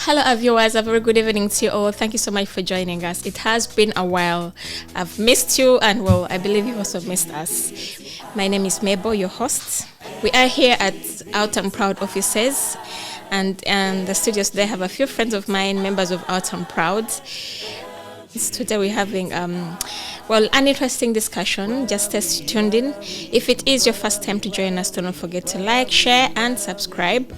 Hello, our viewers. A very good evening to you all. Thank you so much for joining us. It has been a while. I've missed you, and well, I believe you also missed us. My name is Mabel, your host. We are here at Out and Proud offices, and in the studios they have a few friends of mine, members of Out and Proud. Today we're having an interesting discussion. Just stay tuned in. If it is your first time to join us, don't forget to like, share, and subscribe.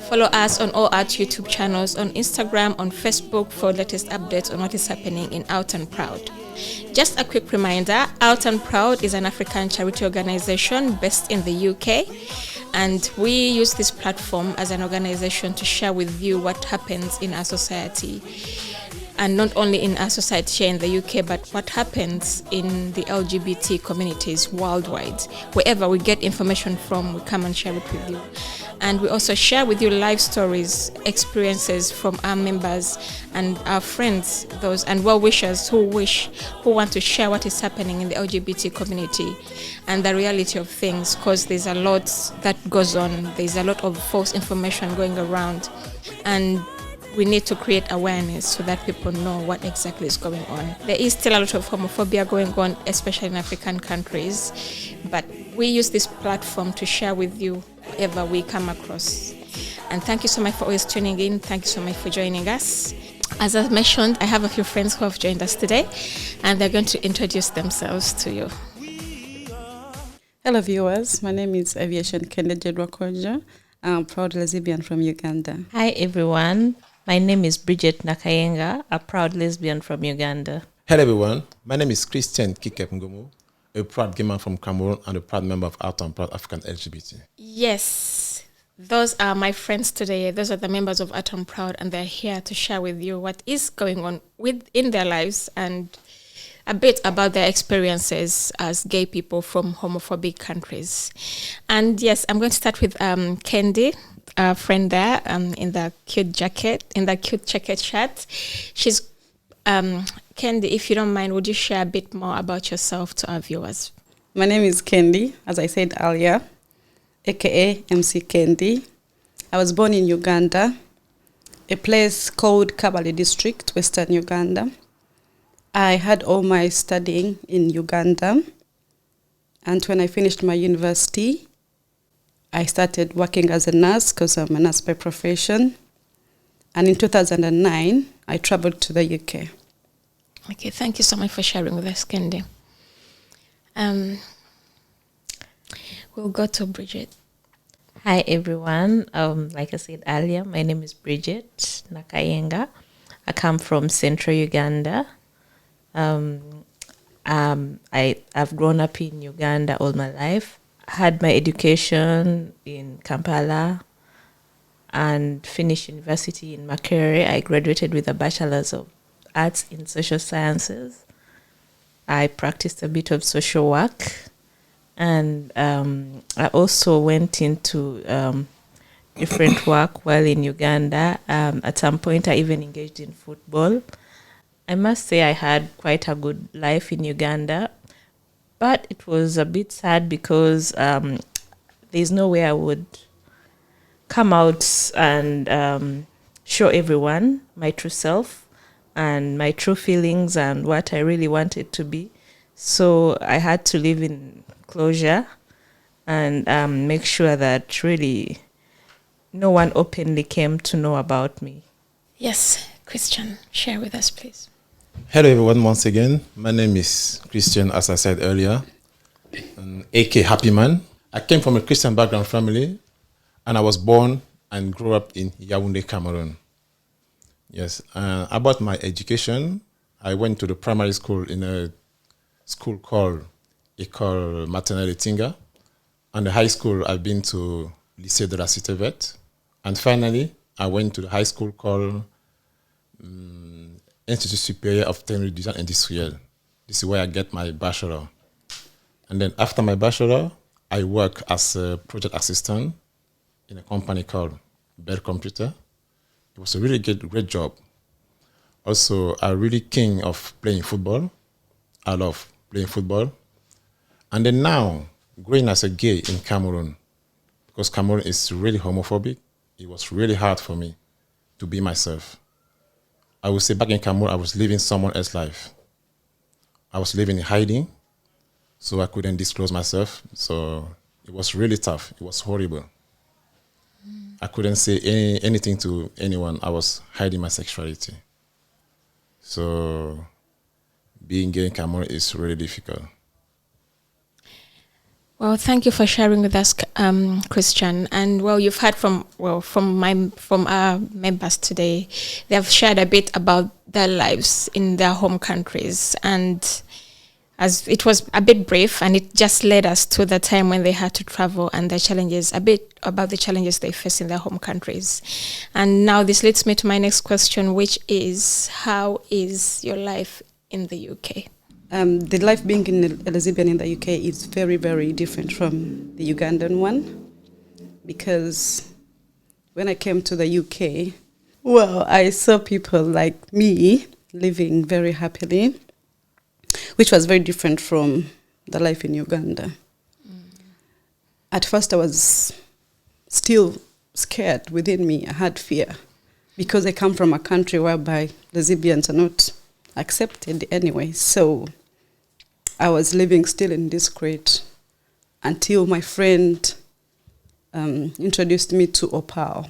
Follow us on all our YouTube channels, on Instagram, on Facebook for latest updates on what is happening in Out and Proud. Just a quick reminder, Out and Proud is an African charity organization based in the UK, and we use this platform as an organization to share with you what happens in our society. And not only in our society here in the UK, but what happens in the LGBT communities worldwide. Wherever we get information from, we come and share it with you. And we also share with you life stories, experiences from our members and our friends, those and well-wishers who want to share what is happening in the LGBT community and the reality of things, because there's a lot that goes on. There's a lot of false information going around, and we need to create awareness so that people know what exactly is going on. There is still a lot of homophobia going on, especially in African countries, but we use this platform to share with you whatever we come across. And thank you so much for always tuning in. Thank you so much for joining us. As I mentioned, I have a few friends who have joined us today, and they're going to introduce themselves to you. Hello viewers, my name is Aviation Kende Jedwakojo. I'm a proud lesbian from Uganda. Hi everyone. My name is Bridget Nakayenga, a proud lesbian from Uganda. Hello everyone, my name is Christian Kikep Ngomu, a proud gamer from Cameroon and a proud member of Out and Proud African LGBT. Yes, those are my friends today. Those are the members of Out and Proud, and they're here to share with you what is going on in their lives and a bit about their experiences as gay people from homophobic countries. And yes, I'm going to start with Kendi, a friend there in the cute checkered shirt. She's Kendi, if you don't mind, would you share a bit more about yourself to our viewers? My name is Kendi, as I said earlier, aka MC Kendi. I was born in Uganda, a place called Kabale District, Western Uganda. I had all my studying in Uganda, and when I finished my university, I started working as a nurse because I'm a nurse by profession. And in 2009, I traveled to the UK. Okay, thank you so much for sharing with us, Kendi. We'll go to Bridget. Hi everyone. Like I said earlier, my name is Bridget Nakayenga. I come from Central Uganda. I've grown up in Uganda all my life. Had my education in Kampala and finished university in Makerere. I graduated with a Bachelor's of Arts in Social Sciences. I practiced a bit of social work, and I also went into different work while in Uganda. At some point, I even engaged in football. I must say I had quite a good life in Uganda. But it was a bit sad because there's no way I would come out and show everyone my true self and my true feelings and what I really wanted to be. So I had to live in closure and make sure that really no one openly came to know about me. Yes, Christian, share with us, please. Hello everyone, once again. My name is Christian, as I said earlier, aka Happy Man. I came from a Christian background family, and I was born and grew up in Yaoundé, Cameroon. Yes, about my education, I went to the primary school in a school called École Maternelle Tinga. And the high school, I've been to Lycée de la Cité Verte. And finally, I went to the high school called Institut Supérieur of Technology Design Industriel. This is where I get my bachelor. And then after my bachelor, I work as a project assistant in a company called Bell Computer. It was a really great job. Also, I'm really keen of playing football. I love playing football. And then now, growing as a gay in Cameroon, because Cameroon is really homophobic, it was really hard for me to be myself. I would say back in Cameroon, I was living someone else's life. I was living in hiding, so I couldn't disclose myself. So it was really tough. It was horrible. I couldn't say anything to anyone. I was hiding my sexuality. So being gay in Cameroon is really difficult. Well, thank you for sharing with us, Christian. And well, you've heard from our members today. They have shared a bit about their lives in their home countries, and as it was a bit brief, and it just led us to the time when they had to travel and the challenges, a bit about the challenges they face in their home countries. And now this leads me to my next question, which is, how is your life in the UK? The life being a lesbian in the UK is very, very different from the Ugandan one, because when I came to the UK, well, I saw people like me living very happily, which was very different from the life in Uganda. At first, I was still scared within me. I had fear because I come from a country whereby lesbians are not accepted anyway. So I was living still in disgrace until my friend introduced me to OPAL.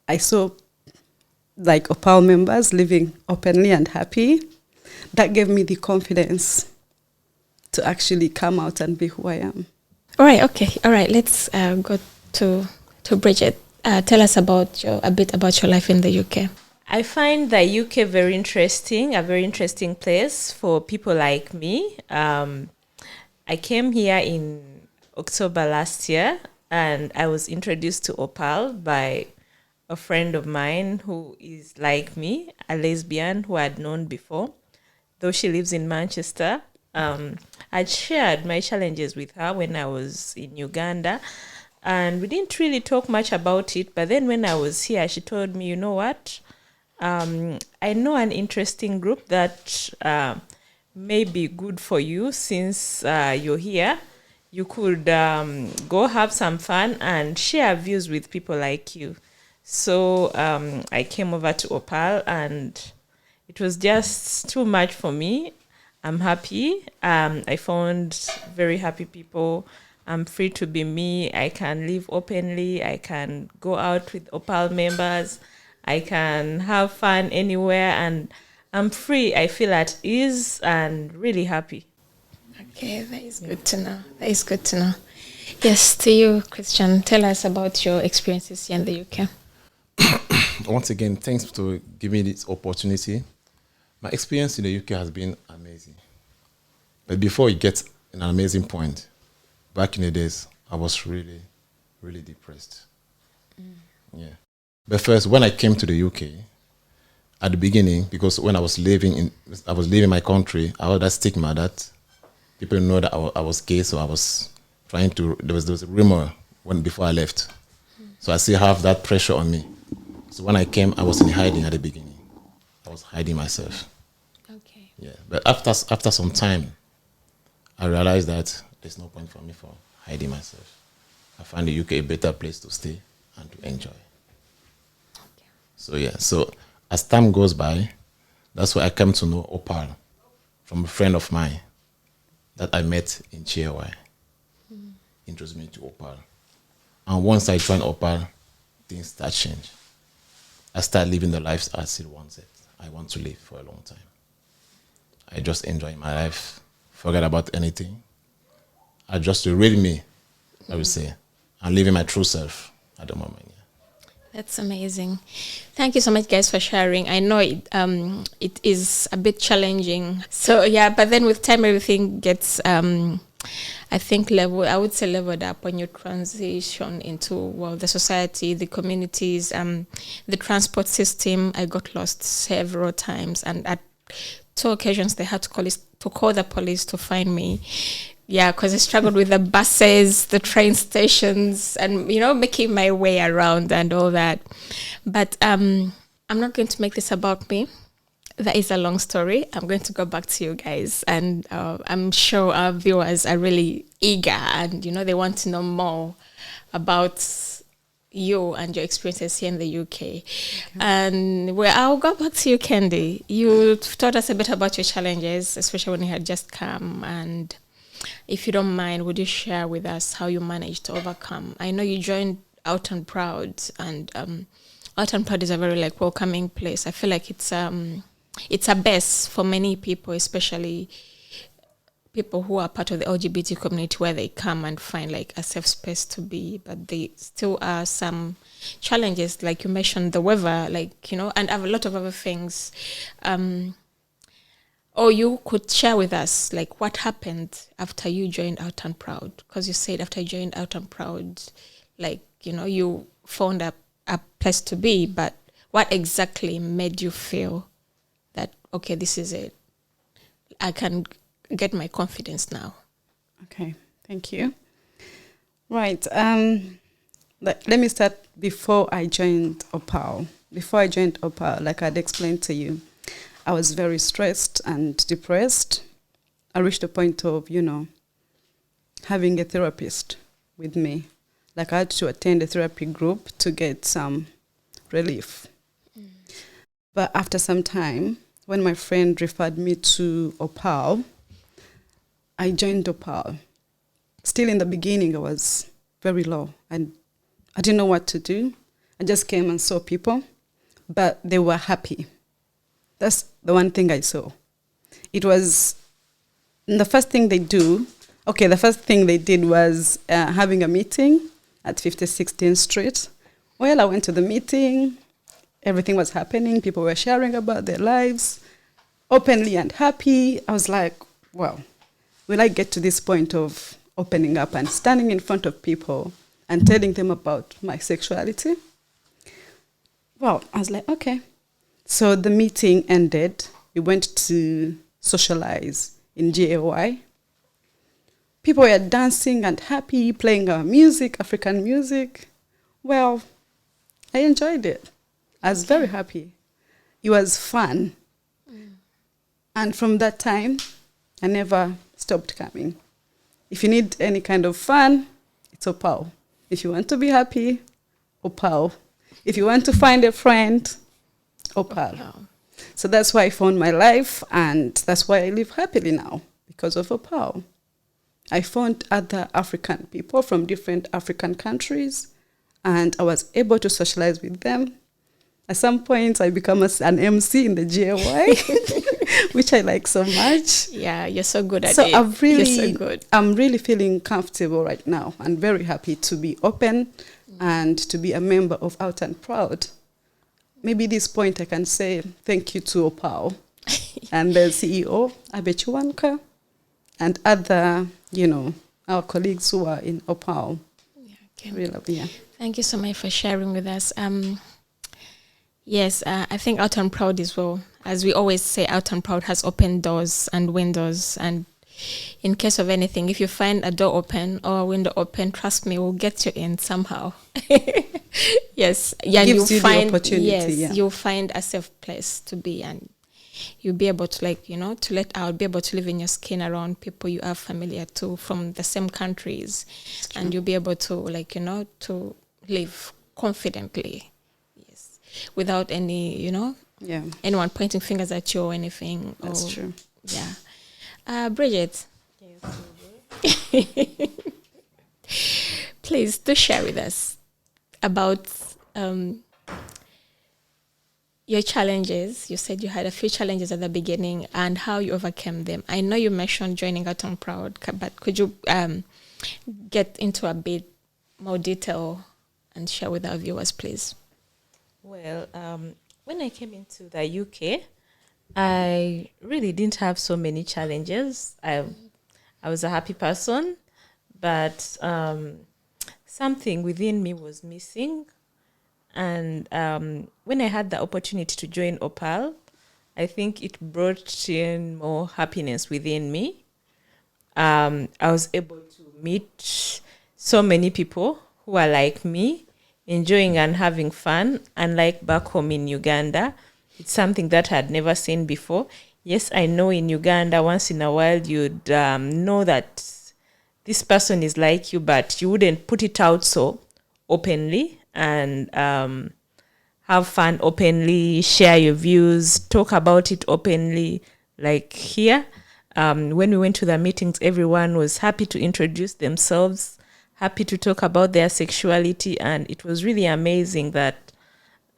I saw like OPAL members living openly and happy. That gave me the confidence to actually come out and be who I am. All right, okay. All right, let's go to Bridget. Tell us a bit about your life in the UK. I find the UK very interesting, a very interesting place for people like me. I came here in October last year, and I was introduced to OPAL by a friend of mine who is like me, a lesbian who I'd known before. Though she lives in Manchester, I'd shared my challenges with her when I was in Uganda, and we didn't really talk much about it. But then when I was here, she told me, you know what? I know an interesting group that may be good for you since you're here. You could go have some fun and share views with people like you. So I came over to OPAL, and it was just too much for me. I'm happy. I found very happy people. I'm free to be me. I can live openly. I can go out with OPAL members. I can have fun anywhere, and I'm free. I feel at ease and really happy. Okay, that is good to know. That is good to know. Yes, to you, Christian. Tell us about your experiences here in the UK. Once again, thanks for giving me this opportunity. My experience in the UK has been amazing. But before it gets an amazing point, back in the days, I was really, really depressed. Yeah. But first, when I came to the UK, at the beginning, because when I was leaving my country, I had that stigma that people know that I was gay, so I was trying to. There was a rumor before I left, so I still have that pressure on me. So when I came, I was in hiding at the beginning. I was hiding myself. Okay. Yeah, but after some time, I realized that there's no point for me for hiding myself. I find the UK a better place to stay and to enjoy. Okay. So yeah, so as time goes by, that's where I came to know OPAL from a friend of mine that I met in Chihuahua. Introduced me to OPAL. And once I joined OPAL, things start change. I start living the life I still wanted. I want to live for a long time. I just enjoy my life, forget about anything. I just real me, I would say. I'm living my true self at the moment. Yeah. That's amazing. Thank you so much, guys, for sharing. I know it is a bit challenging. So yeah, but then with time, everything gets, I think, leveled up when you transition into the society, the communities, the transport system. I got lost several times, and at 2 occasions they had to call the police to find me. Yeah, because I struggled with the buses, the train stations, and making my way around and all that. But I'm not going to make this about me. That is a long story. I'm going to go back to you guys, and I'm sure our viewers are really eager, and they want to know more about you and your experiences here in the UK. And well, I'll go back to you, Candy. You taught us a bit about your challenges, especially when you had just come. And if you don't mind, would you share with us how you managed to overcome? I know you joined Out and Proud, and Out and Proud is a very like welcoming place. I feel like it's a base for many people, especially people who are part of the LGBT community, where they come and find like a safe space to be, but there still are some challenges, like you mentioned, the weather, like, you know, and a lot of other things. Or you could share with us like what happened after you joined Out and Proud, because you said after you joined Out and Proud, like, you know, you found a place to be, but what exactly made you feel that, okay, this is it, I can get my confidence now? Okay, thank you. Right. Let me start before I joined OPAL. Before I joined OPAL, like I'd explained to you, I was very stressed and depressed. I reached a point of, you know, having a therapist with me. Like I had to attend a therapy group to get some relief. But after some time, when my friend referred me to OPAL, I joined OPAL. Still in the beginning, I was very low and I didn't know what to do. I just came and saw people, but they were happy. That's the one thing I saw. It was the first thing they do. Okay, the first thing they did was having a meeting at 5016th Street. Well, I went to the meeting. Everything was happening. People were sharing about their lives openly and happy. I was like, wow, will I get to this point of opening up and standing in front of people and telling them about my sexuality? Well, I was like, okay. So the meeting ended. We went to socialize in GAY. People were dancing and happy, playing our music, African music. Well, I enjoyed it. I was very happy. It was fun. And from that time, I never stopped coming. If you need any kind of fun, it's OPAL. If you want to be happy, OPAL. If you want to find a friend, OPAL. So that's why I found my life, and that's why I live happily now, because of OPAL. I found other African people from different African countries, and I was able to socialize with them. At some point, I become an MC in the GAY, which I like so much. Yeah, you're so good at so it. You're so good. I'm really feeling comfortable right now and very happy to be open and to be a member of Out and Proud. Maybe this point I can say thank you to OPAL and the CEO, Abechuanka, and other, you know, our colleagues who are in OPAL. Yeah, okay. Really, yeah. Thank you so much for sharing with us. Yes, I think Out and Proud as well. As we always say, Out and Proud has open doors and windows. And in case of anything, if you find a door open or a window open, trust me, we'll get you in somehow. Yes, yeah, Gives you the opportunity. Yes, yeah. you'll find a safe place to be, and you'll be able to, like, you know, to let out, be able to live in your skin around people you are familiar to from the same countries, and you'll be able to, like, you know, to live confidently. Without any, you know, anyone pointing fingers at you or anything. That's true. Yeah. Bridget. Please do share with us about your challenges. You said you had a few challenges at the beginning and how you overcame them. I know you mentioned joining Out and Proud, but could you get into a bit more detail and share with our viewers, please? Well, when I came into the UK, I really didn't have so many challenges. I was a happy person, but something within me was missing. And when I had the opportunity to join OPAL, I think it brought in more happiness within me. I was able to meet so many people who are like me, enjoying and having fun, unlike back home in Uganda. It's something that I had never seen before. Yes, I know in Uganda, once in a while, you'd know that this person is like you, but you wouldn't put it out so openly and have fun openly, share your views, talk about it openly. Like here, when we went to the meetings, everyone was happy to introduce themselves, happy to talk about their sexuality, and it was really amazing that,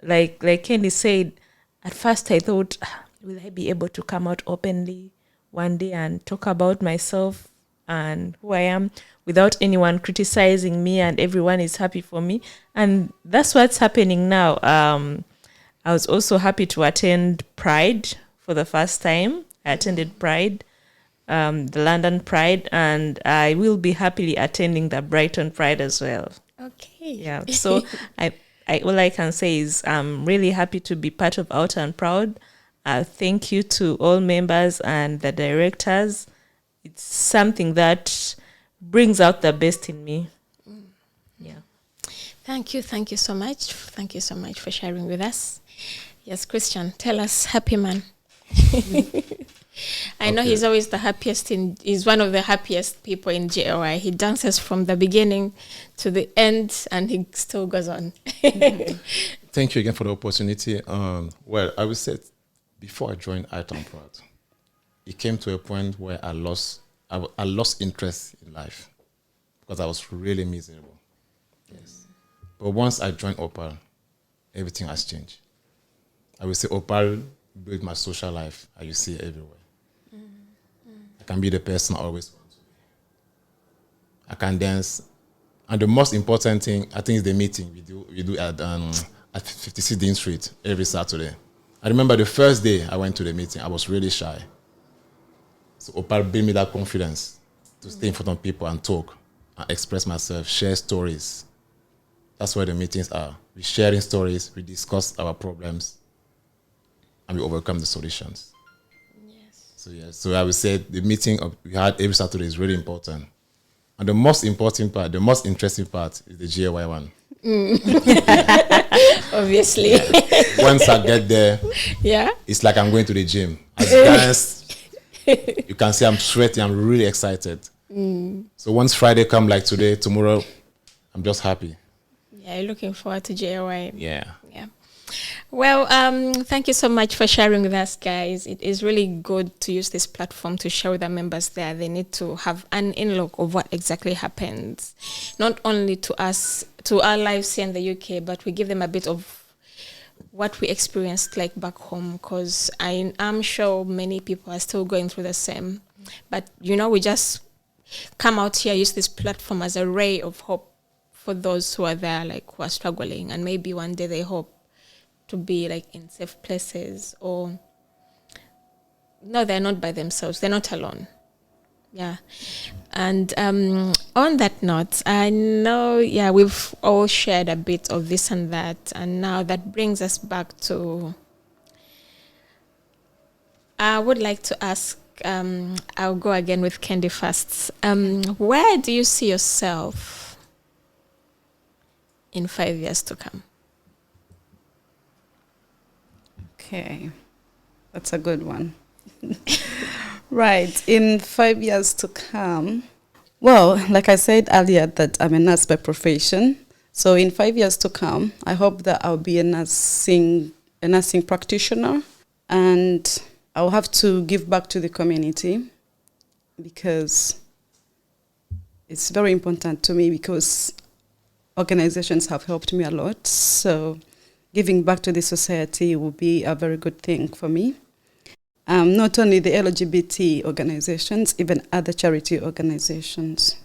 like Candy said, at first I thought, will I be able to come out openly one day and talk about myself and who I am without anyone criticizing me, and everyone is happy for me. And that's what's happening now. I was also happy to attend Pride for the first time. I attended Pride, the London Pride, and I will be happily attending the Brighton Pride as well. Okay. Yeah. So I all I can say is I'm really happy to be part of Out and Proud. Thank you to all members and the directors. It's something that brings out the best in me. Yeah. Thank you so much. Thank you so much for sharing with us. Yes, Christian, tell us, happy man. I know he's always the happiest he's one of the happiest people in JOI. He dances from the beginning to the end and he still goes on. Thank you again for the opportunity. Well, I would say before I joined Out and Proud, it came to a point where I lost interest in life because I was really miserable. Yes. But once I joined OPAL, everything has changed. I would say OPAL built my social life. I see it everywhere. I can be the person I always want to be. I can dance. And the most important thing, I think, is the meeting we do at 56 Dean Street every Saturday. I remember the first day I went to the meeting, I was really shy. So OPAL gave me that confidence to stay in front of people and talk and express myself, share stories. That's where the meetings are. We're sharing stories, we discuss our problems, and we overcome the solutions. Yes. So I would say the meeting we had every Saturday is really important. And the most important part, the most interesting part is the GAY one. Obviously. Yeah. Once I get there, it's like I'm going to the gym. As dance, you can see I'm sweating, I'm really excited. So once Friday come like today, tomorrow, I'm just happy. Yeah, looking forward to JOI. Yeah. Well, thank you so much for sharing with us, guys. It is really good to use this platform to show the members there. They need to have an in-look of what exactly happens, not only to us, to our lives here in the UK, but we give them a bit of what we experienced like back home, because I am sure many people are still going through the same. But, we just come out here, use this platform as a ray of hope for those who are there, like who are struggling, and maybe one day they hope to be like in safe places, or no, they're not by themselves, they're not alone. Yeah. And on that note, I know we've all shared a bit of this and that, and now that brings us back to, I would like to ask, I'll go again with Candy first. Where do you see yourself in 5 years to come? Okay, that's a good one. Right, in 5 years to come, well, like I said earlier, that I'm a nurse by profession. So in 5 years to come, I hope that I'll be a nursing practitioner, and I'll have to give back to the community because it's very important to me, because organizations have helped me a lot. So giving back to the society will be a very good thing for me. Not only the LGBT organizations, even other charity organizations.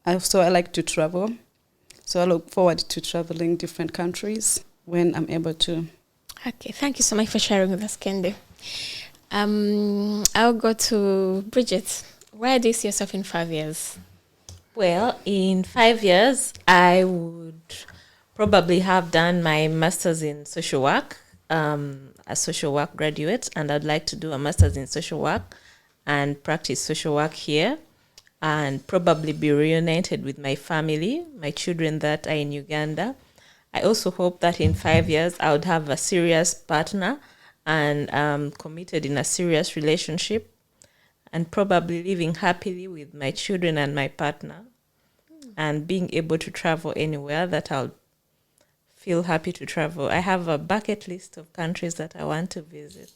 I like to travel, so I look forward to traveling different countries when I'm able to. Okay, thank you so much for sharing with us, Candy. I'll go to Bridget. Where do you see yourself in 5 years? Well, in 5 years, I would probably have done my master's in social work, a social work graduate, and I'd like to do a master's in social work and practice social work here, and probably be reunited with my family, my children that are in Uganda. I also hope that in 5 years I would have a serious partner and committed in a serious relationship, and probably living happily with my children and my partner, and being able to travel anywhere that feel happy to travel. I have a bucket list of countries that I want to visit.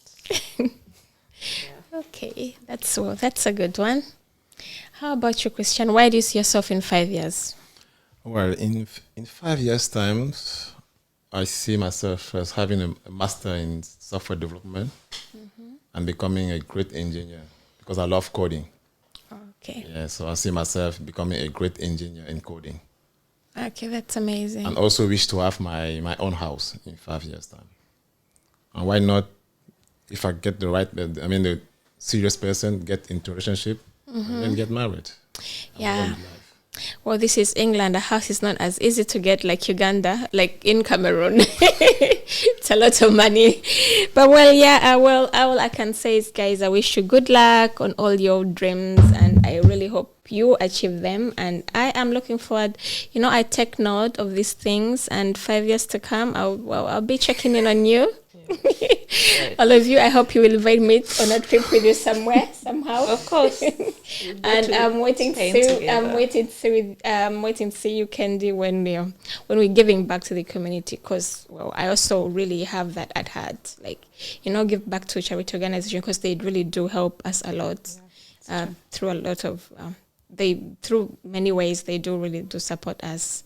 Okay, that's a good one. How about you, Christian? Where do you see yourself in 5 years? Well, in 5 years' time, I see myself as having a master in software development and becoming a great engineer because I love coding. Okay. Yeah, so I see myself becoming a great engineer in coding. Okay, that's amazing. And also wish to have my own house in 5 years' time. And why not, if I get the serious person, get into a relationship and then get married. Yeah. Well, this is England. A house is not as easy to get like Uganda, like in Cameroon. It's a lot of money. But well, yeah, all I can say is, guys, I wish you good luck on all your dreams, and I really hope you achieve them. And I am looking forward, I take note of these things, and 5 years to come, I'll be checking in on you. Right. All of you, I hope you will invite me on a trip with you somewhere, somehow. Of course. And I'm waiting to see you, Candy, when we're giving back to the community, because I also really have that at heart, like give back to charity organization, because they really do help us a lot, through a lot of through many ways. They really do support us.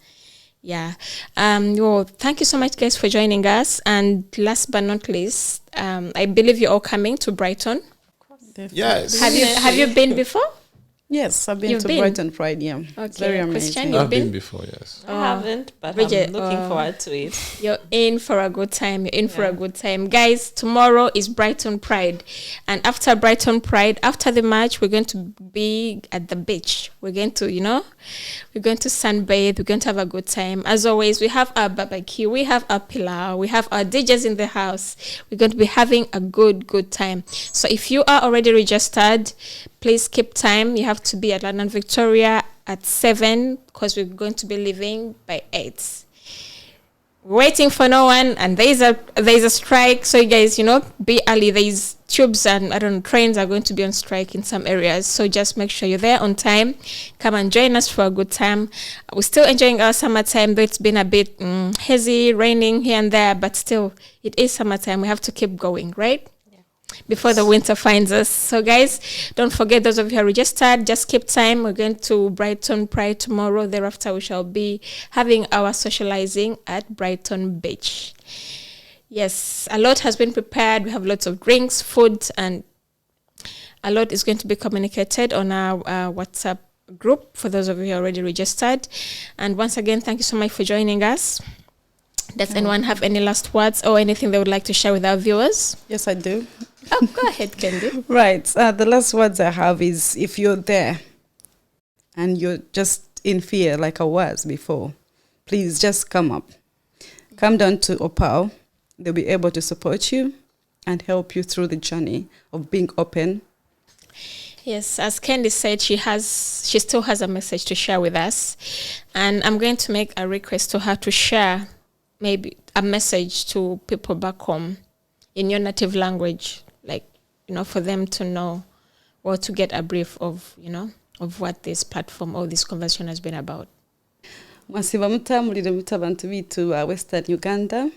Yeah. Well, thank you so much, guys, for joining us. And last but not least, I believe you're all coming to Brighton. Of course. Definitely. Yes. Have you been before? Yes, I've been to Brighton Pride, yeah. Okay. It's very amazing. Christian, I've been before, yes. I haven't, but Bridget, I'm looking forward to it. You're in for a good time. Guys, tomorrow is Brighton Pride. And after Brighton Pride, after the match, we're going to be at the beach. We're going to, we're going to sunbathe. We're going to have a good time. As always, we have our barbecue. We have our pilau. We have our DJs in the house. We're going to be having a good time. So if you are already registered, please keep time. You have to be at London Victoria at 7, because we're going to be leaving by 8. Waiting for no one, and there's a strike. So you guys, be early. There's tubes and trains are going to be on strike in some areas. So just make sure you're there on time. Come and join us for a good time. We're still enjoying our summertime, though it's been a bit hazy, raining here and there, but still it is summertime. We have to keep going, right? Before the winter finds us. So guys, don't forget, those of you who are registered, just keep time. We're going to Brighton Pride tomorrow. Thereafter, we shall be having our socializing at Brighton Beach. Yes, a lot has been prepared. We have lots of drinks, food, and a lot is going to be communicated on our WhatsApp group for those of you who are already registered. And once again, thank you so much for joining us. Does anyone have any last words or anything they would like to share with our viewers? Yes, I do. Oh, go ahead, Candy. Right. The last words I have is, if you're there and you're just in fear like I was before, please just come up. Come down to OPAL. They'll be able to support you and help you through the journey of being open. Yes, as Candy said, she still has a message to share with us. And I'm going to make a request to her to share maybe a message to people back home in your native language, like, for them to know or to get a brief of, of what this platform or this conversation has been about. Mwasiba mulire muta abantu bitu Western Uganda.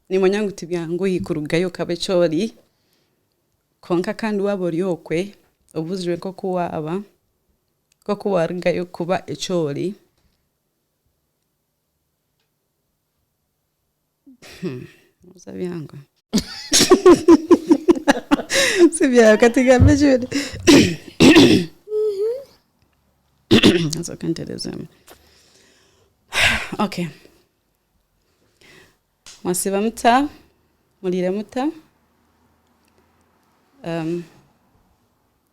Ni mwanyangu tibyangu yikurugayo kabechori. Konka kandi wabori okwe obuzirwe ko kuwaba ko kuwargayo kuba echori. Musabi yangu. Sibya katika mejuri. That's okay, interesting. Okay. Mwasiba muta, mulire muta.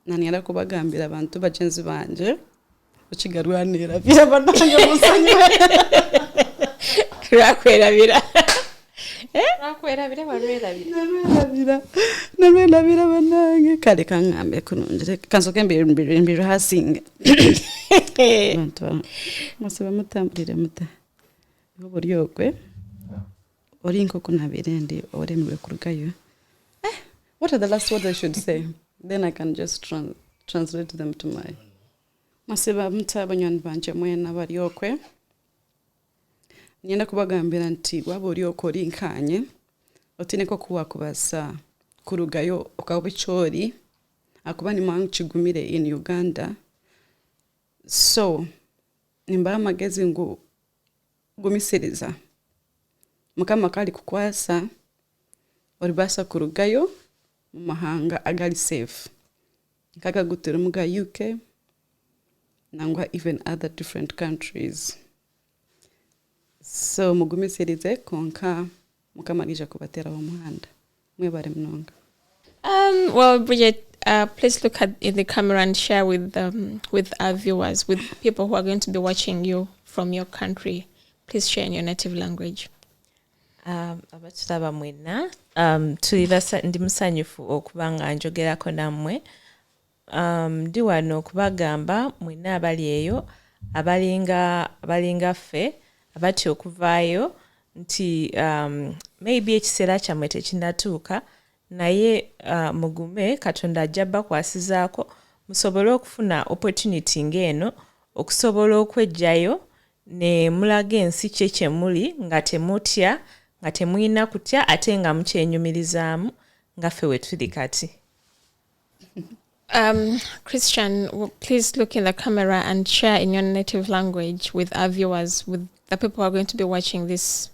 Naniera kubagambira abantu bagenzi banje. Ukigarwanira bira bananga musanywe. Rakwera. Narwelabira banange kale kangambe kununjire kansoke mbiri hasinga. Mwasiba mutambulire muta. Oburyokwe. Orinko kunabirendi oremwe kurugayo. What are the last words I should say? Then I can just translate them to my Masiba mutabanywan banje mwena bari okwe. Nyenda kubagambira nti waba ori okori nkanye otineko kuwa kubasa kurugayo okabichori akuba ni mangu chigumire in Uganda. So nimba amagezi ngo gumisiriza mukama kali kukwasa oribasa kurugayo mu mahanga agali safe kaka gutera muga UK nangwa even other different countries. So mugumisirize konka mukama gija kubatera wa muhanda mwebare mnonga. Well, Bridget, please look in the camera and share with our viewers, with people who are going to be watching you from your country. Please share in your native language. Abatutaba mwena tulibasa ndi musanyufu okubanga njogerako nammwe. Ndi wano okubagamba mwena abali eyo abalinga ffe abati okuvaayo nti maybe ekiseera kyammwe tekinatuuka naye mugume Katonda ajja bakwasizaako musobole okufuna opportunity ng'eno okusobola okwejjayo ne mulaga ensi kye muli nga temutya nga temuyina kutya ate nga mukyenyumirizaamu nga ffe we tuli kati. Christian, please look in the camera and share in your native language with our viewers, with the people who are going to be watching this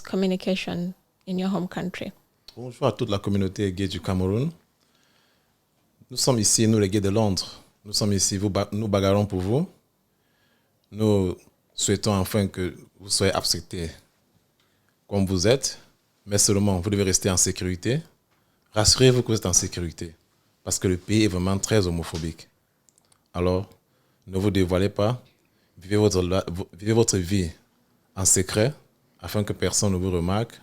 communication in your home country. Bonjour à toute la communauté gay du Cameroun. Nous sommes ici, nous les gays de Londres. Nous sommes ici, nous bagarrons pour vous. Nous souhaitons enfin que vous soyez acceptés comme vous êtes, mais seulement vous devez rester en sécurité. Rassurez-vous que vous êtes en sécurité, parce que le pays est vraiment très homophobique. Alors, ne vous dévoilez pas, vivez votre vie en secret, afin que personne ne vous remarque.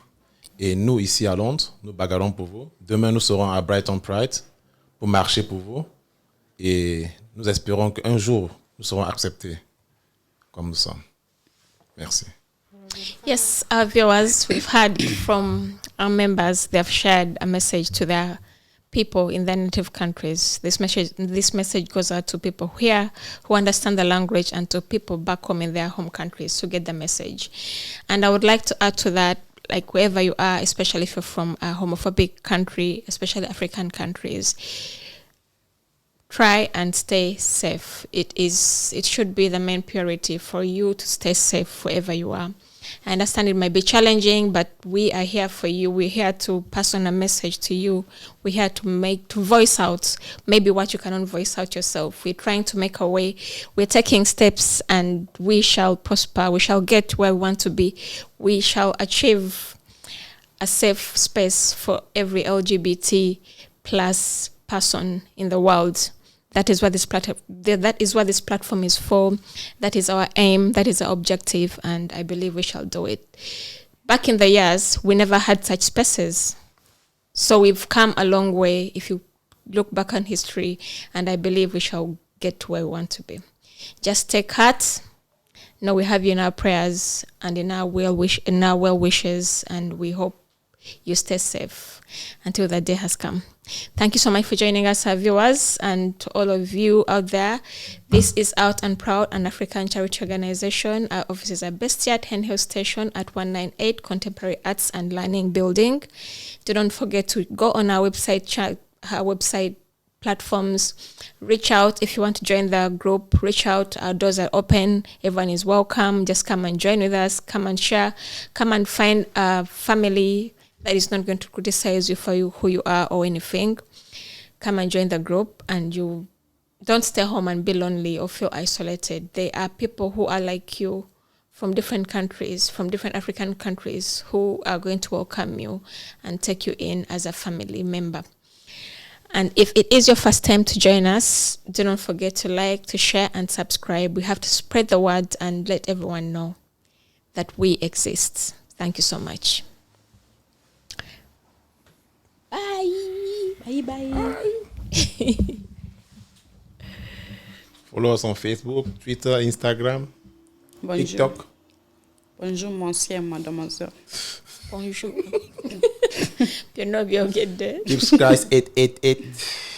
Et nous, ici à Londres, nous bagarrons pour vous. Demain, nous serons à Brighton Pride pour marcher pour vous. Et nous espérons qu'un jour, nous serons acceptés comme nous sommes. Merci. Yes, our viewers, we've heard from our members. They have shared a message to their people in their native countries. This message goes out to people here who understand the language and to people back home in their home countries who get the message. And I would like to add to that, like wherever you are, especially if you're from a homophobic country, especially African countries, try and stay safe. It should be the main priority for you to stay safe wherever you are. I understand it might be challenging, but we are here for you. We're here to pass on a message to you. We're here to voice out maybe what you cannot voice out yourself. We're trying to make a way. We're taking steps and we shall prosper. We shall get where we want to be. We shall achieve a safe space for every LGBT plus person in the world. That is what this platform is for. That is our aim. That is our objective. And I believe we shall do it. Back in the years, we never had such spaces. So we've come a long way if you look back on history. And I believe we shall get to where we want to be. Just take heart. Know we have you in our prayers and in our well wishes. And we hope you stay safe until that day has come. Thank you so much for joining us, our viewers, and to all of you out there. This is Out and Proud, an African charity organization. Our offices are based here at Hen Hill Station at 198 Contemporary Arts and Learning Building. Do not forget to go on our website platforms. Reach out if you want to join the group. Reach out. Our doors are open. Everyone is welcome. Just come and join with us. Come and share. Come and find a family that is not going to criticize you for who you are or anything. Come and join the group, and you don't stay home and be lonely or feel isolated. There are people who are like you from different countries, from different African countries, who are going to welcome you and take you in as a family member. And if it is your first time to join us, do not forget to like, to share, and subscribe. We have to spread the word and let everyone know that we exist. Thank you so much. Bye. Bye bye. Follow us on Facebook, Twitter, Instagram, Bonjour. TikTok. Bonjour, monsieur, mademoiselle. Bonjour. You know, you'll get there. Gibbs Christ 888.